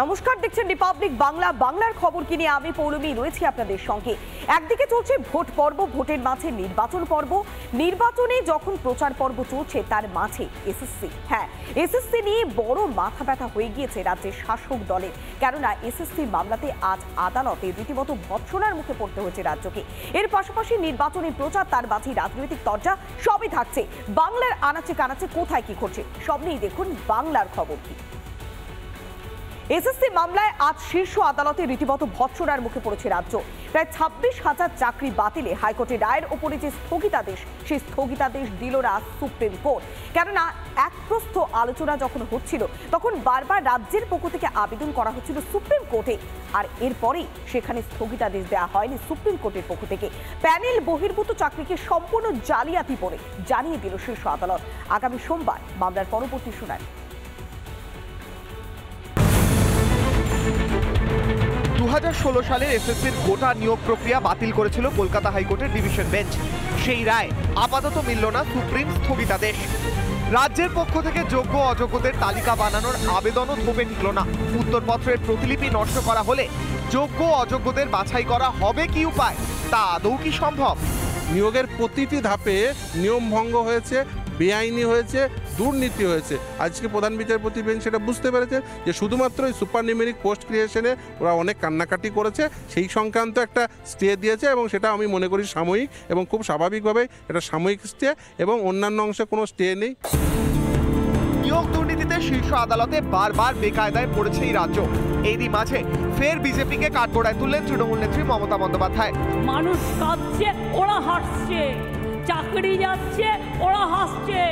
নমস্কার, দেখছেন রিপাবলিক বাংলা। বাংলার খবর কি নিয়ে আমি পৌলমী রয়েছি আপনাদের সঙ্গে। একদিকে চলছে ভোট পর্ব, ভোটের মাঝে নির্বাচন পর্ব। নির্বাচনে যখন প্রচার পর্ব চলছে তার মাঝে এসএসসি, এসএসসি নিয়ে বড় মাথা ব্যথা হয়ে গিয়েছে রাজ্যের শাসক দলের। কেননা এসএসসি মামলাতে আজ আদালতে রীতিমতো ভৎসনার মুখে পড়তে হয়েছে রাজ্যকে। এর পাশাপাশি নির্বাচনী প্রচার, তার মাঝে রাজনৈতিক তরজা সবই থাকছে। বাংলার আনাচে কানাচে কোথায় কি ঘটছে সব নিয়ে দেখুন বাংলার খবর কি। এসএসসি মামলায় আজ শীর্ষ আদালতে রীতিমতো ভৎসনার মুখে পড়েছে রাজ্য। প্রায় 26,000 চাকরি বাতিলে হাইকোর্টের রায়ের ওপরে যে স্থগিতাদেশ, সেই স্থগিতাদেশ দিল না সুপ্রিম কোর্ট। কেননা এক প্রস্থ আলোচনা যখন হচ্ছিল তখন বারবার রাজ্যের পক্ষ থেকে আবেদন করা হচ্ছিল সুপ্রিম কোর্টে, আর এরপরেই সেখানে স্থগিতাদেশ দেওয়া হয়নি সুপ্রিম কোর্টের পক্ষ থেকে। প্যানেল বহির্ভূত চাকরিকে সম্পূর্ণ জালিয়াতি বলে জানিয়ে দিল শীর্ষ আদালত। আগামী সোমবার মামলার পরবর্তী শুনানি। 2016 সালের এসএসসির গোটা নিয়োগ প্রক্রিয়া বাতিল করেছিল কলকাতা হাইকোর্টের ডিভিশন বেঞ্চ। সেই রায় আপাতত মিলল না সুপ্রিম স্থগিতাদেশ। রাজ্যের পক্ষ থেকে যোগ্য অযোগ্যদের তালিকা বানানোর আবেদনও থোপে টিকল না। উত্তরপত্রের প্রতিলিপি নষ্ট করা হলে যোগ্য অযোগ্যদের বাছাই করা হবে কি উপায়, তা আদৌ কি সম্ভব? নিয়োগের প্রতিটি ধাপে নিয়ম ভঙ্গ হয়েছে, বেআইনি হয়েছে, দুর্নীতি হয়েছে। আজকে প্রধান বিচারপতি বেঞ্চ সেটা বুঝতে পেরেছে যে শুধুমাত্র এই সুপার নিউমেরিক পোস্ট ক্রিয়েশনে ওরা অনেক কান্নাকাটি করেছে, সেই সংক্রান্ত একটা স্টে দিয়েছে এবং সেটা আমি মনে করি সাময়িক এবং খুব স্বাভাবিকভাবে এটা সাময়িক স্টে এবং অন্যান্য অংশে কোনো স্টে নেই। নিয়োগ দুর্নীতিতে শীর্ষ আদালতে বারবার বেকায়দায় পড়েছে এই রাজ্য। এরই মাঝে ফের বিজেপিকে কাঠগড়ায় তুললেন তৃণমূল নেত্রী মমতা বন্দ্যোপাধ্যায়। মানুষ কাঁদছে, ওরা হাসছে, চাকরি যাচ্ছে, ওরা হাসছে।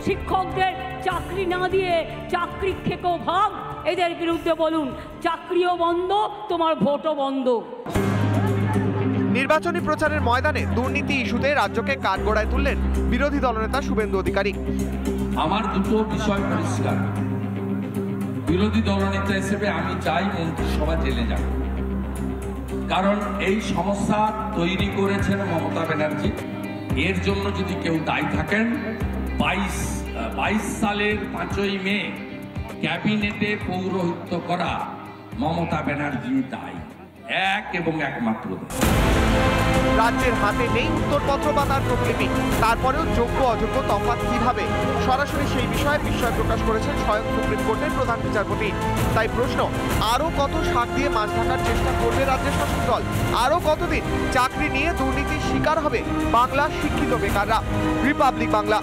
শিক্ষকদের চাকরি না দিয়ে চাকরি খেকেও ভাগ, এদের বিরুদ্ধে বলুন চাকরিও বন্ধ, তোমার ভোটও বন্ধ। নির্বাচনী প্রচারের ময়দানে দুর্নীতি ইস্যুতে রাজ্যকে কাঠগড়ায় তুললেন বিরোধী দলনেতা শুভেন্দু অধিকারী। আমার দুটো বিষয় পরিষ্কার। বিরোধী দলনেতা হিসেবে আমি চাই মন্ত্রিসভা জেলে যাক, কারণ এই সমস্যা তৈরি করেছেন মমতা ব্যানার্জি। এর জন্য যদি কেউ দায়ী থাকেন, 22 সালের 5ই মে ক্যাবিনেটে পৌরোহিত্য করা মমতা ব্যানার্জি দায়ী, এক এবং একমাত্র। রাজ্যের হাতে নেই উত্তরপত্র বা তার প্রতিলিপি, তারপরেও যোগ্য অযোগ্য তফাৎ কিভাবে, সরাসরি সেই বিষয়ে বিস্ময় প্রকাশ করেছেন স্বয়ং সুপ্রিম কোর্টের প্রধান বিচারপতি। তাই প্রশ্ন, আরো কত শাক দিয়ে মাছ ঢাকার চেষ্টা করবে রাজ্যের শাসক দল? আরো কতদিন চাকরি নিয়ে দুর্নীতির শিকার হবে বাংলার শিক্ষিত বেকাররা? রিপাবলিক বাংলা।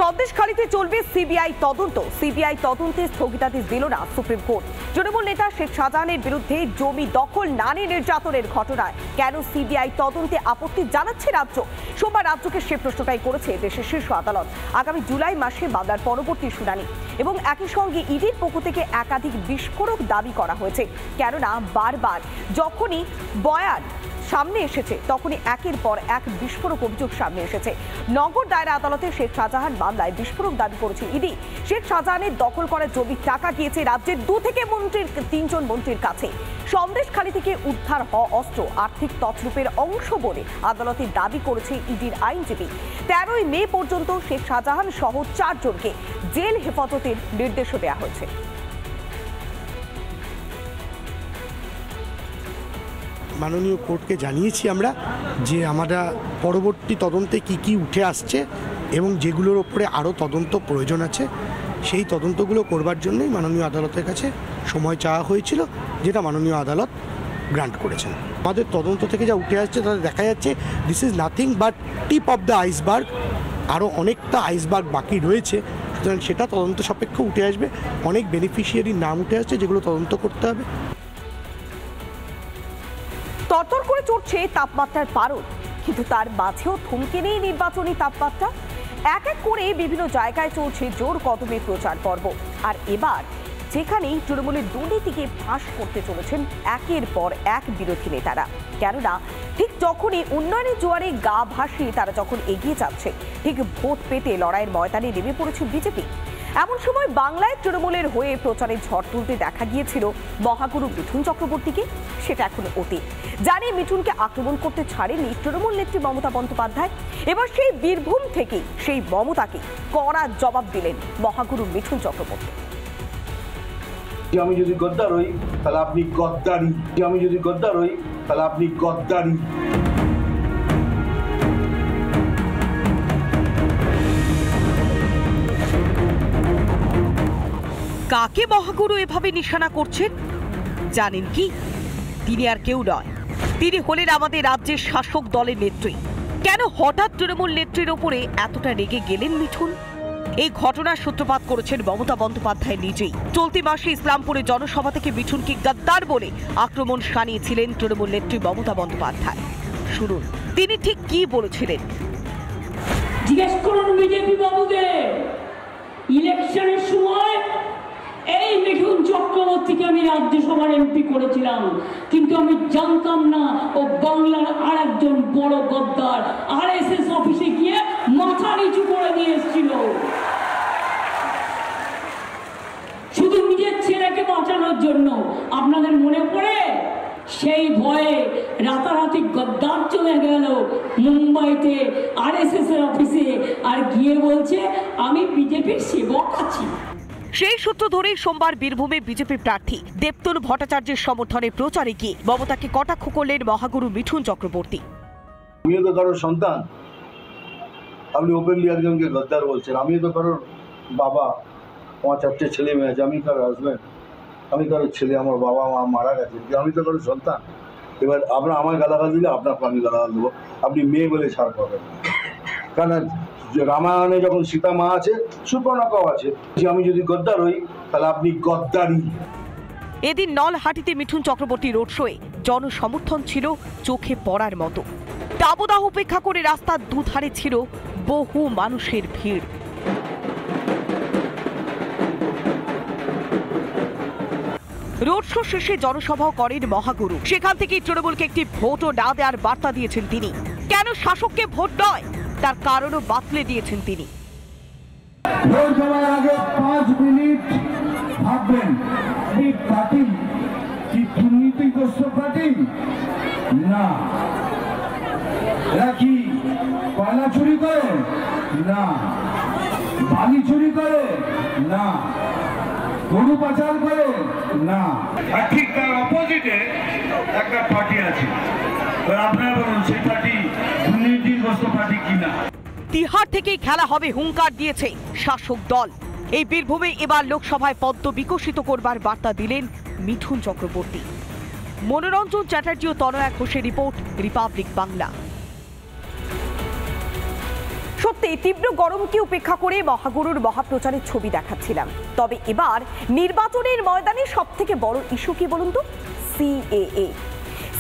সন্দেশখালীতে চলবে সিবিআই তদন্ত। সিবিআই তদন্তে স্থগিতাদেশ দিল না সুপ্রিম কোর্ট। তৃণমূল নেতা শেখ শাহজাহানের বিরুদ্ধে জমি দখল, নারী নির্যাতনের ঘটনায় কেন সিবিআই তদন্তে আপত্তি জানাচ্ছে রাজ্য? সোমবার রাজ্যকে সে প্রশ্নটাই করেছে দেশের শীর্ষ আদালত। আগামী জুলাই মাসে মামলার পরবর্তী শুনানি এবং একই সঙ্গে ইডির পক্ষ থেকে একাধিক বিস্ফোরক দাবি করা হয়েছে। কেননা বারবার যখনই বয়ান সামনে এসেছে তখনই একের পর এক বিস্ফোরক অভিযোগ সামনে এসেছে। নগর দায়রা আদালতে শেখ শাহজাহান মামলায় বিস্ফোরক দাবি করেছে ইডি। শেখ শাহজাহানের দখল করা জমির টাকা গিয়েছে রাজ্যের 2 থেকে 3জন মন্ত্রীর কাছে। সন্দেশখালী থেকে উদ্ধার হওয়া অস্ত্র আর্থিক তছরূপের অংশ বলে আদালতে দাবি করেছে ইডির আইনজীবী। 13ই মে পর্যন্ত শেখ শাহজাহান সহ 4 জনকে জেল হেফাজতের নির্দেশও দেওয়া হয়েছে। মাননীয় কোর্টকে জানিয়েছি আমরা যে আমরা পরবর্তী তদন্তে কি উঠে আসছে এবং যেগুলোর ওপরে আরও তদন্ত প্রয়োজন আছে সেই তদন্তগুলো করবার জন্যই মাননীয় আদালতের কাছে সময় চাওয়া হয়েছিল, যেটা মাননীয় আদালত গ্রান্ট করেছেন। আমাদের তদন্ত থেকে যা উঠে আসছে তাতে দেখা যাচ্ছে this is nothing but tip of the iceberg. আরও অনেকটা আইসবার্গ বাকি রয়েছে, সুতরাং সেটা তদন্ত সাপেক্ষ উঠে আসবে। অনেক বেনিফিশিয়ারির নাম উঠে আসছে যেগুলো তদন্ত করতে হবে। তরতর করে চড়ছে তাপমাত্রার পারদ, কিন্তু তার মাঝেও থমকে নেই নির্বাচনী তাপমাত্রা। এক এক করে বিভিন্ন জায়গায় চলছে জোর কদমে প্রচার পর্ব। আর এবার যেখানেই তৃণমূলের দুর্নীতিকে ফাঁস করতে চলেছেন একের পর এক বিরোধী নেতারা। কেননা ঠিক যখনই উন্নয়নের জোয়ারে গা ভাসিয়ে তারা যখন এগিয়ে যাচ্ছে, ঠিক ভোট পেতে লড়াইয়ের ময়দানে নেমে পড়েছে বিজেপি। এমন সময় বাংলায় তৃণমূলের হয়ে প্রচারে ঝড় তুলতে দেখা গিয়েছিল মহাগুরু মিঠুন চক্রবর্তীকে। সেটা এখন অতীত। জানি মিঠুনকে আক্রমণ করতে ছাড়েনি তৃণমূল নেত্রী মমতা বন্দ্যোপাধ্যায়। এবার সেই বীরভূম থেকে সেই মমতাকে কড়া জবাব দিলেন মহাগুরু মিঠুন চক্রবর্তী। আমি যদি গদ্দার হই তাহলে আপনি গদ্দারি, আমি যদি গদ্দার হই তাহলে আপনি গদ্দারি। কাকে মহাগুরু এভাবে নিশানা করছেন জানেন কি? তিনি আর কেউ নয়, তিনি হলেন আমাদের রাজ্যের শাসক দলের নেত্রী। কেন হঠাৎ তৃণমূল নেত্রীর ওপরে এতটা রেগে গেলেন মিঠুন? এই ঘটনার সূত্রপাত করেছেন মমতা বন্দ্যোপাধ্যায় নিজেই। চলতি মাসে ইসলামপুরে জনসভা থেকে মিঠুনকে গাদ্দার বলে আক্রমণ শানিয়েছিলেন তৃণমূল নেত্রী মমতা বন্দ্যোপাধ্যায়। শুনুন তিনি ঠিক কি বলেছিলেন। জিজ্ঞেস করুন বিজেপি বাবুদের, ইলেকশনের সময় এই মিঠুন চক্রবর্তীকে আমি রাজ্যসভার এমপি করেছিলাম, কিন্তু আমি জানতাম না ও বাংলার আর একজন বড় গদ্দার RSS অফিসে গিয়ে মাথা নিচু করে দিয়ে এসেছিল শুধু নিজের ছেলেকে বাঁচানোর জন্য। আপনাদের মনে পড়ে? সেই ভয়ে রাতারাতি গদ্দার চলে গেল মুম্বাইতে RSS এর অফিসে, আর গিয়ে বলছে আমি বিজেপির সেবক আছি। সেই সূত্র ধরেই সোমবার বীরভূমে বিজেপি প্রার্থী দেবতনু ভট্টাচার্যের সমর্থনে প্রচারে গিয়ে মমতাকে কটাক্ষ করলেন মহাগুরু মিঠুন চক্রবর্তী। আমিও তো কারোর সন্তান, আপনি ওপেনলি একজনকে গদ্দার বলছেন। আমিও তো কারোর বাবা, আমার 4টে ছেলে মেয়ে আছে, আমি কারোর হাজব্যান্ড, আমি কারোর ছেলে, আমার বাবা মা মারা গেছে, আমি তো কারোর সন্তান। এবার আপনার আমার গালাগাল দিলে আপনাকে আমি গালাগাল দেবো, আপনি মেয়ে বলে ছাড় পাবেন। কারণ রামায়ণে যখন সীতা মা আছে, সুপর্ণাও আছে। আমি যদি গদ্দার হই তাহলে আপনি গদ্দারি। এদিন নলহাটিতে মিঠুন চক্রবর্তী রোড শোয়ে জনসমর্থন ছিল চোখে পড়ার মতো। দাবদাহ উপেক্ষা করে রাস্তার দুধারে ছিল বহু মানুষের ভিড়। রোড শো শেষে জনসভাও করেন মহাগুরু। সেখান থেকেই তৃণমূলকে একটি ভোটও না দেওয়ার বার্তা দিয়েছেন তিনি। কেন শাসককে ভোট নয় তার কারণও বাতলে দিয়েছেন তিনি। ভোট দেওয়ার আগে 5 মিনিট ভাববেন, এই পার্টি কি দুর্নীতিগ্রস্ত পার্টি? না। এরা কি কয়লা চুরি করে? না। বালি চুরি করে? না। গরু পাচার করে? না। আর ঠিক তার অপোজিটে একটা পার্টি আছে, আপনারা বলুন সেই পার্টি দুর্নীতিগ্রস্ত পার্টি কিনা? তিহার থেকেই খেলা হবে হুঙ্কার দিয়েছে শাসক দল। এই বীরভূমে এবার লোকসভায় পদ্ম বিকশিত করবার বার্তা দিলেন মিঠুন চক্রবর্তী। মনোরঞ্জন চ্যাটার্জি ও তনয়া ঘোষের রিপোর্ট, রিপাবলিক বাংলা। সত্যি তীব্র গরমকে উপেক্ষা করে মহাগুরুর মহাপ্রচারের ছবি দেখাচ্ছিলাম। তবে এবার নির্বাচনের ময়দানে সবথেকে বড় ইস্যু কি বলুন তো? CAA।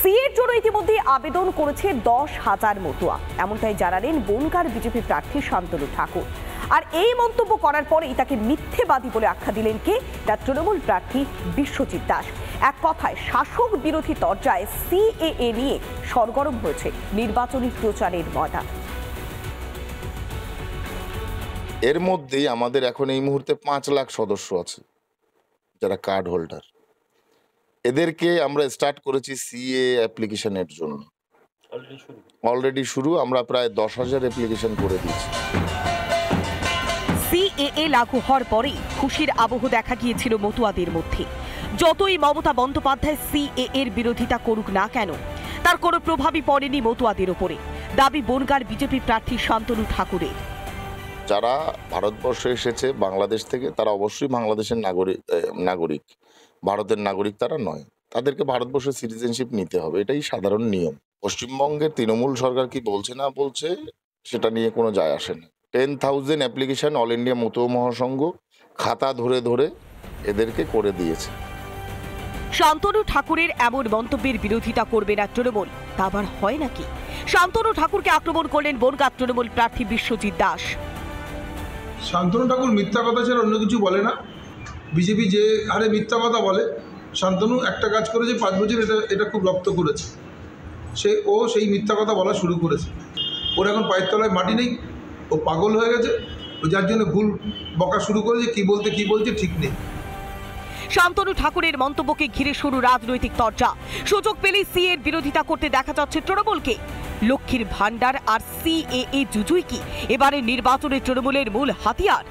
সিএর জন্য ইতিমধ্যে আবেদন করেছে 10,000 মতুয়া, এমনটাই জানালেন বনগাঁর বিজেপি প্রার্থী শান্তনু ঠাকুর। আর এই মন্তব্য করার পরেই তাকে মিথ্যেবাদী বলে আখ্যা দিলেন কে? তার তৃণমূল প্রার্থী বিশ্বজিৎ দাস। এক কথায় শাসক বিরোধী তরজায় CAA নিয়ে সরগরম হয়েছে নির্বাচনী প্রচারের ময়দান। এর মধ্যেই আমাদের এখন এই মুহূর্তে 5 লাখ সদস্য আছে যারা কার্ড হোল্ডার। এদেরকে আমরা স্টার্ট করেছি CAA অ্যাপ্লিকেশনের জন্য। অলরেডি শুরু, আমরা প্রায় 10,000 অ্যাপ্লিকেশন করে দিয়েছি। CAA লাগু হওয়ার পরেই খুশির আবহ দেখা গিয়েছিল মতুয়াদের মধ্যে। যতই মমতা বন্দ্যোপাধ্যায় CAA এর বিরোধিতা করুক না কেন, তার কোনো প্রভাবই পড়েনি মতুয়াদের ওপরে, দাবি বনগাঁর বিজেপি প্রার্থী শান্তনু ঠাকুরের। যারা ভারতবর্ষে এসেছে বাংলাদেশ থেকে, তারা অবশ্যই বাংলাদেশের নাগরিক, ভারতের নাগরিক তারা নয়। তাদেরকে ভারতবর্ষের সিটিজেনশিপ নিতে হবে, এটাই সাধারণ নিয়ম। পশ্চিমবঙ্গের তৃণমূল সরকার কি বলছে না বলছে সেটা নিয়ে কোনো যায় আসে না। 10,000 অ্যাপ্লিকেশন অল ইন্ডিয়া মতুয়া মহাসংঘ খাতা ধরে ধরে এদেরকে করে দিয়েছে। শান্তনু ঠাকুরের এমন মন্তব্যের বিরোধিতা করবে না তৃণমূল, তা আবার হয় নাকি? শান্তনু ঠাকুরকে আক্রমণ করলেন বনগাঁ তৃণমূল প্রার্থী বিশ্বজিৎ দাস। শান্তনু ঠাকুর মিথ্যা কথা ছাড়া অন্য কিছু বলে না। বিজেপি যে হারে মিথ্যা কথা বলে, শান্তনু একটা কাজ করেছে 5 বছর, এটা খুব রপ্ত করেছে। সেই মিথ্যা কথা বলা শুরু করেছে। ওর এখন পায়ের তলায় মাটি নেই, ও পাগল হয়ে গেছে। যার জন্য ভুল বকা শুরু করেছে, কি বলছে ঠিক নেই। শান্তনু ঠাকুরের মন্তব্যকে ঘিরে শুরু রাজনৈতিক চর্চা। সুযোগ পেলে সিএর বিরোধিতা করতে দেখা যাচ্ছে তৃণমূলকে। লক্ষ্মীর ভান্ডার আর সিএএ জুজুই কি এবারে নির্বাচনে তৃণমূলের মূল হাতিয়ার?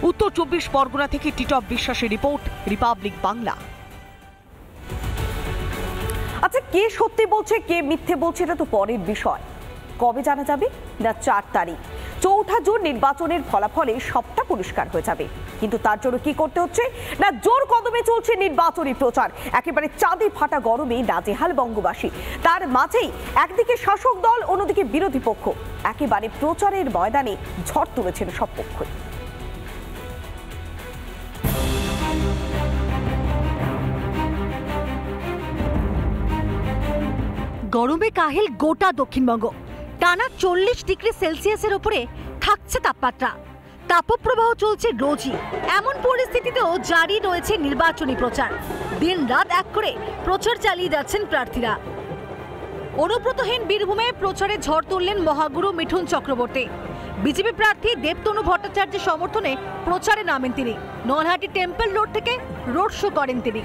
উত্তর 24 পরগনা থেকে টিটপ বিশ্বাসের রিপোর্ট, রিপাবলিক বাংলা। আচ্ছা, কে সত্যি বলছে কে মিথ্যে বলছে এটা তো পরের বিষয়। কবে জানা যাবে? না 4 তারিখ। 4 জুন নির্বাচনের ফলাফলে সবটা পরিষ্কার হয়ে যাবে। কিন্তু তার জন্য কি করতে হচ্ছে? না জোর কদমে চলছে নির্বাচনী প্রচার। একেবারে চাঁদে ফাটা গরমে নাজেহাল বঙ্গবাসী। তার মাঝেই একদিকে শাসক দল, অন্যদিকে বিরোধী পক্ষ। একেবারে প্রচারের ময়দানে ঝড় তুলেছেন সব পক্ষই। গরমে কাহিল গোটা দক্ষিণবঙ্গ। টানা 40 ডিগ্রি সেলসিয়াসের উপরে থাকছে তাপমাত্রা। তাপপ্রবাহ চলছে রোজই। এমন পরিস্থিতিতেও জারি রয়েছে নির্বাচনী প্রচার। দিন রাত এক করে প্রচার চালিয়ে যাচ্ছেন প্রার্থীরা। অনুব্রতহীন বীরভূমে প্রচারে ঝড় তুললেন মহাগুরু মিঠুন চক্রবর্তী। বিজেপি প্রার্থী দেবতনু ভট্টাচার্যের সমর্থনে প্রচারে নামেন তিনি। নলহাটি টেম্পল রোড থেকে রোড শো করেন তিনি।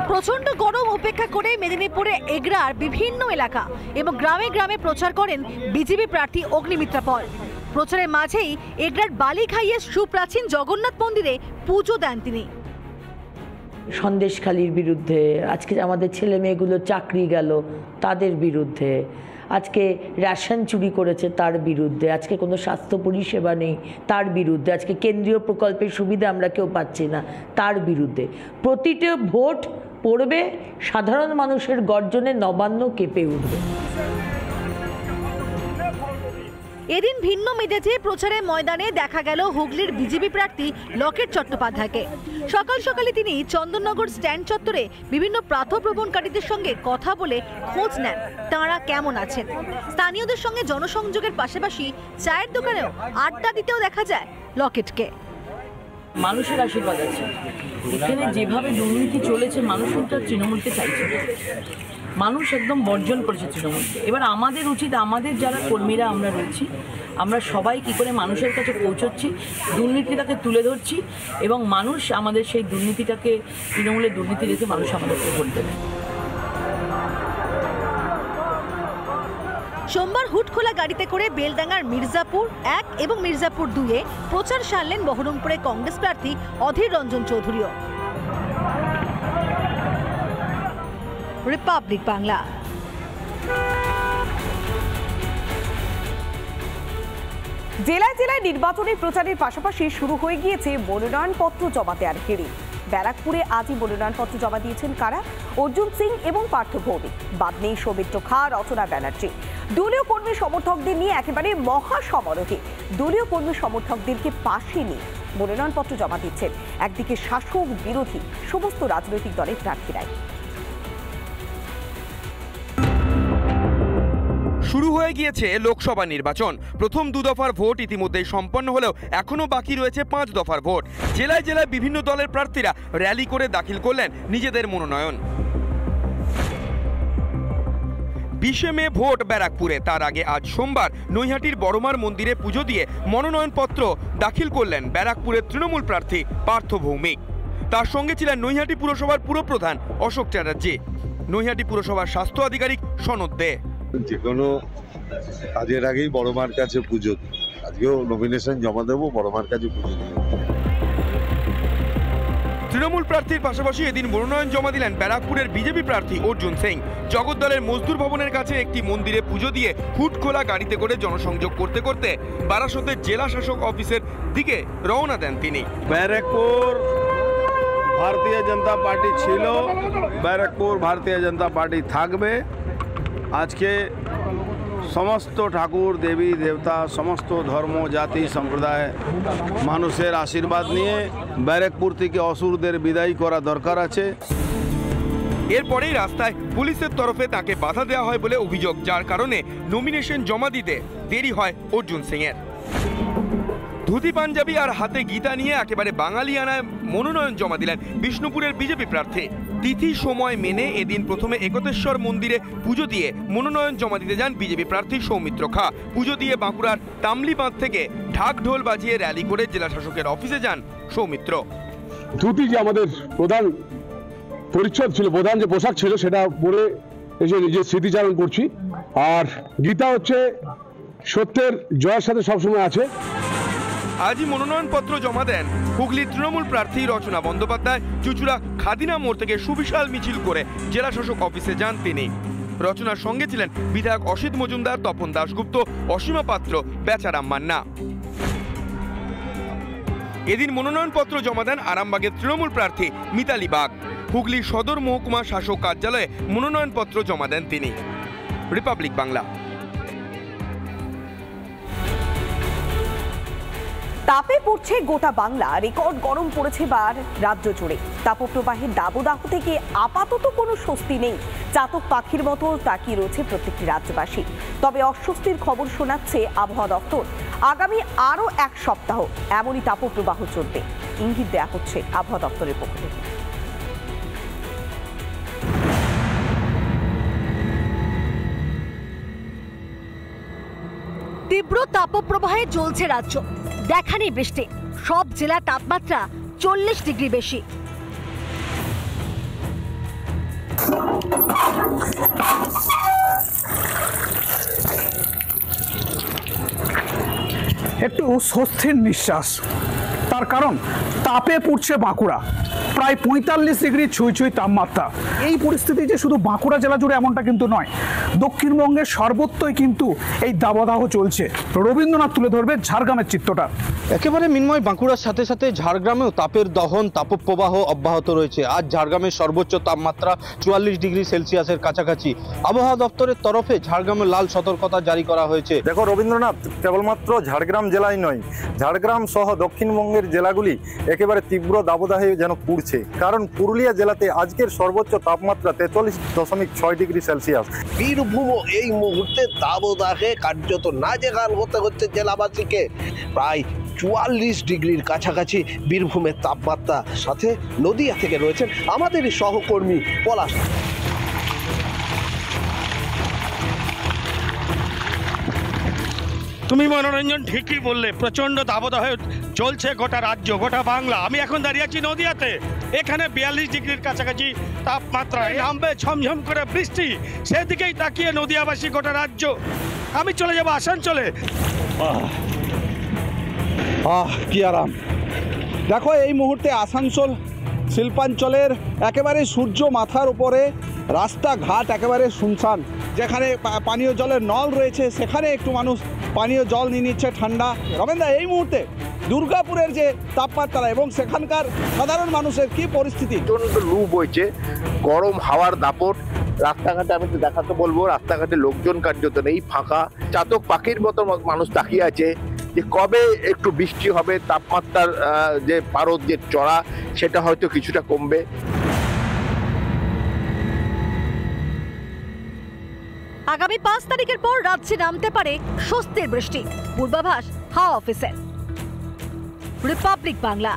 প্রচন্ড গরম উপেক্ষা করে মেদিনীপুরে এগরার বিভিন্ন এলাকা এবং গ্রামে গ্রামে প্রচার করেন বিজেপি প্রার্থী অগ্নিমিত্রা পল। প্রচারের মাঝেই এগরার বালিখাইয়ে সুপ্রাচীন জগন্নাথ মন্দিরে পুজো দেন তিনি। সন্দেশখালির বিরুদ্ধে, আজকে আমাদের ছেলে মেয়েগুলো চাকরি গেল তাদের বিরুদ্ধে, আজকে রেশন চুরি করেছে তার বিরুদ্ধে, আজকে কোনো স্বাস্থ্য পরিষেবা নেই তার বিরুদ্ধে, আজকে কেন্দ্রীয় প্রকল্পের সুবিধা আমরা কেউ পাচ্ছি না তার বিরুদ্ধে। প্রতিটি ভোট পড়বে, সাধারণ মানুষের গর্জনে নবান্ন কেঁপে উঠবে। এদিন ভিন্ন মেজাজে প্রচারের ময়দানে দেখা গেল হুগলির বিজেপি প্রার্থী লকেট চট্টোপাধ্যায়কে। সকাল সকালে তিনি চন্দননগর স্ট্যান্ড চত্বরে বিভিন্ন প্রাতঃভ্রমণকারীদের সঙ্গে কথা বলে খোঁজ নেন তাঁরা কেমন আছেন। স্থানীয়দের সঙ্গে জনসংযোগের পাশাপাশি চায়ের দোকানেও আড্ডা দিতেও দেখা যায় লকেটকে। মানুষের আশীর্বাদ আছে। এখানে যেভাবে দুর্নীতি চলেছে মানুষ কিন্তু তৃণমূলকে চাইছে, মানুষ একদম বর্জন করেছে তৃণমূলকে। এবার আমাদের উচিত, আমাদের যারা কর্মীরা আমরা রয়েছি, আমরা সবাই কি করে মানুষের কাছে পৌঁছচ্ছি, দুর্নীতিটাকে তুলে ধরছি এবং মানুষ আমাদের সেই দুর্নীতিটাকে, তৃণমূলের দুর্নীতি দেখে মানুষ আমাদেরকে ভোট দেবে। সোমবার হুটখোলা গাড়িতে করে বেলডাঙ্গার মির্জাপুর 1 এবং মির্জাপুর 2-এ প্রচার সারলেন বহরমপুরে কংগ্রেস প্রার্থী অধীর রঞ্জন চৌধুরীও। রিপাবলিক বাংলা। জেলায় জেলায় নির্বাচনী প্রচারের পাশাপাশি শুরু হয়ে গিয়েছে মনোনয়নপত্র জমা দেওয়ার হিড়িক। ব্যারাকপুরে আজই মনোনয়নপত্র জমা দিয়েছেন কারা? অর্জুন সিং এবং পার্থ ভৌমিক। বাদ নেই সৌমিত্র খা, রচনা ব্যানার্জি। দলীয় কর্মী সমর্থকদের নিয়ে একেবারে মহা সমারোহে দলীয় কর্মী সমর্থকদেরকে পাশে নিয়ে মনোনয়নপত্র জমা দিচ্ছেন একদিকে শাসক বিরোধী সমস্ত রাজনৈতিক দলের প্রার্থীরাই। শুরু হয়ে গিয়েছে লোকসভা নির্বাচন। প্রথম 2 দফার ভোট ইতিমধ্যেই সম্পন্ন হলেও এখনো বাকি রয়েছে 5 দফার ভোট। জেলায় জেলায় বিভিন্ন দলের প্রার্থীরা র্যালি করে দাখিল করলেন নিজেদের মনোনয়ন। 20 মে ভোট ব্যারাকপুরে। তার আগে আজ সোমবার নৈহাটির বড়মার মন্দিরে পুজো দিয়ে মনোনয়নপত্র দাখিল করলেন ব্যারাকপুরের তৃণমূল প্রার্থী পার্থ ভৌমিক। তার সঙ্গে ছিলেন নৈহাটি পুরসভার পুরপ্রধান অশোক চ্যাটার্জি, নৈহাটি পুরসভার স্বাস্থ্য আধিকারিক সনদ দে। যে কোনো কাজের আগেই বড়মার কাছে পুজো, আজকেও নমিনেশন জমা দেবো, বড়মার কাছে পুজো দেবো। তৃণমূল প্রার্থীর পাশাপাশি এদিন মনোনয়ন জমা দিলেন ব্যারাকপুরের বিজেপি প্রার্থী অর্জুন সিং। জগদ্দলের মজদুর ভবনের কাছে একটি মন্দিরে পুজো দিয়ে হুটখোলা গাড়িতে করে জনসংযোগ করতে করতে বারাসতের জেলা শাসক অফিসের দিকে রওনা দেন তিনি। ব্যারাকপুর ভারতীয় জনতা পার্টি ছিল, ব্যারাকপুর ভারতীয় জনতা পার্টি থাকবে। আজকে সমস্ত ঠাকুর দেবী দেবতা, সমস্ত ধর্ম জাতি সম্প্রদায় মানুষের আশীর্বাদ নিয়ে ব্যারাকপুর থেকে অসুরদের বিদায় করা দরকার আছে। এরপরেই রাস্তায় পুলিশের তরফে তাকে বাধা দেওয়া হয় বলে অভিযোগ, যার কারণে নমিনেশন জমা দিতে দেরি হয় অর্জুন সিং এর। ধুতি পাঞ্জাবি আর হাতে গীতা নিয়ে একেবারে বাঙালিয়ানায় মনোনয়ন জমা দিলেন বিষ্ণুপুরের বিজেপি প্রার্থী। তিথি সময় মেনে এদিন প্রথমে একতেশ্বর মন্দিরে পুজো দিয়ে মনোনয়ন জমা দিতে যান বিজেপি প্রার্থী সৌমিত্র খা। পুজো দিয়ে বাঁকুড়ার তামলি বাঁধ থেকে ঢাক ঢোল বাজিয়ে র্যালি করে জেলা শাসকের অফিসে যান সৌমিত্র। ধুতি যে আমাদের প্রধান পরিচ্ছদ ছিল, প্রধান যে পোশাক ছিল, সেটা পরে এসে নিজের স্মৃতিচারণ করছি। আর গীতা হচ্ছে সত্যের জয়ের সাথে সবসময় আছে। আজই মনোনয়নপত্র জমা দেন হুগলির তৃণমূল প্রার্থী রচনা বন্দ্যোপাধ্যায়। চুচুড়া খাদিনা মোড় থেকে সুবিশাল মিছিল করে জেলা শাসক অফিসে যান তিনি। রচনার সঙ্গে ছিলেন বিধায়ক অসিত মজুমদার, তপন দাশগুপ্ত, অসীমা পাত্র, বেচারাম মান্না। এদিন মনোনয়নপত্র জমা দেন আরামবাগের তৃণমূল প্রার্থী মিতালি বাগ। হুগলির সদর মহকুমা শাসক কার্যালয়ে মনোনয়নপত্র জমা দেন তিনি। রিপাবলিক বাংলা। তাপে পড়ছে গোটা বাংলা। রেকর্ড গরম পড়েছে এবার রাজ্য জুড়ে। তাপপ্রবাহের দাবদাহ থেকে আপাতত কোনো স্বস্তি নেই। চাতক পাখির মতো তাকিয়ে রয়েছে প্রত্যেকটি রাজ্যবাসী। তবে অস্বস্তির খবর শোনাচ্ছে আবহাওয়া দপ্তর। আগামী আরও এক সপ্তাহ এমনই তাপপ্রবাহ চলবে ইঙ্গিত দেওয়া হচ্ছে আবহাওয়া দপ্তরের পক্ষ থেকে। তীব্র তাপপ্রবাহে জ্বলছে রাজ্য। দেখা নেই বৃষ্টি। সব জেলার তাপমাত্রা 40 ডিগ্রি বেশি। একটু স্বস্তির নিঃশ্বাস। তার কারণ তাপে পড়ছে বাঁকুড়া। প্রায় 45 ডিগ্রি ছুঁই ছুঁই তাপমাত্রা। এই পরিস্থিতি যে শুধু বাঁকুড়া জেলা জুড়ে এমনটা কিন্তু নয়, দক্ষিণবঙ্গের সর্বত্রই কিন্তু এই দাবদাহ চলছে। রবীন্দ্রনাথ তুলে ধরবে ঝাড়গ্রামের চিত্রটা। একেবারে মিন্ময়, বাঁকুড়ার সাথে সাথে ঝাড়গ্রামেও তাপের দহন, তাপপ্রবাহ অব্যাহত রয়েছে। আজ ঝাড়গ্রামের সর্বোচ্চ তাপমাত্রা 44 ডিগ্রি সেলসিয়াসের কাছাকাছি। আবহাওয়া দপ্তরের তরফে ঝাড়গ্রামে লাল সতর্কতা জারি করা হয়েছে। দেখো রবীন্দ্রনাথ, কেবলমাত্র ঝাড়গ্রাম জেলায় নয়, ঝাড়গ্রাম সহ দক্ষিণবঙ্গের জেলাগুলি একেবারে তীব্র দাবদাহে যেন পুড়ছে। কারণ পুরুলিয়া জেলাতে আজকের সর্বোচ্চ তাপমাত্রা 43.6 ডিগ্রি সেলসিয়াস। বীরভূমও এই মুহূর্তে দাবদাহে কার্যত নাজেহাল হতে হচ্ছে জেলাবাসীকে। প্রায় 44 ডিগ্রির কাছাকাছি বীরভূমের তাপমাত্রা। সাথে নদিয়া থেকে রয়েছেন আমাদেরই সহকর্মী পলাশ। তুমি মনোরঞ্জন ঠিকই বললে, প্রচন্ড দাবদাহ চলছে গোটা রাজ্য, গোটা বাংলা। আমি এখন দাঁড়িয়ে আছি নদিয়াতে। এখানে 42 ডিগ্রির কাছাকাছি তাপমাত্রা। নামবে ঝমঝম করে বৃষ্টি, সেদিকেই তাকিয়ে নদিয়াবাসী, গোটা রাজ্য। আমি চলে যাবো আসানসোলে। কি আরাম। দেখো এই মুহূর্তে আসানসোল শিল্পাঞ্চলের একেবারে সূর্য মাথার উপরে, রাস্তাঘাট একেবারে শুনশান। যেখানে পানীয় জলের নল রয়েছে সেখানে একটু মানুষ পানীয় জল নিয়ে নিচ্ছে ঠান্ডা। রমেনদা, এই মুহূর্তে দুর্গাপুরের যে তাপমাত্রা এবং সেখানকার সাধারণ মানুষের কি পরিস্থিতি? প্রচণ্ড লু বইছে, গরম হাওয়ার দাপট। রাস্তাঘাটে আমি তো দেখাতে বলবো, রাস্তাঘাটে লোকজন কার্যত নেই, ফাঁকা। চাতক পাখির মতো মানুষ তাকিয়ে আছে যে কবে একটু বৃষ্টি হবে, তাপমাত্রার যে পারদ যে চড়া সেটা হয়তো কিছুটা কমবে। আগামী 5 তারিখের পর রাজ্যে নামতে পারে স্বস্তির বৃষ্টি। পূর্বাভাস হাওয়া অফিসের। রিপাবলিক বাংলা।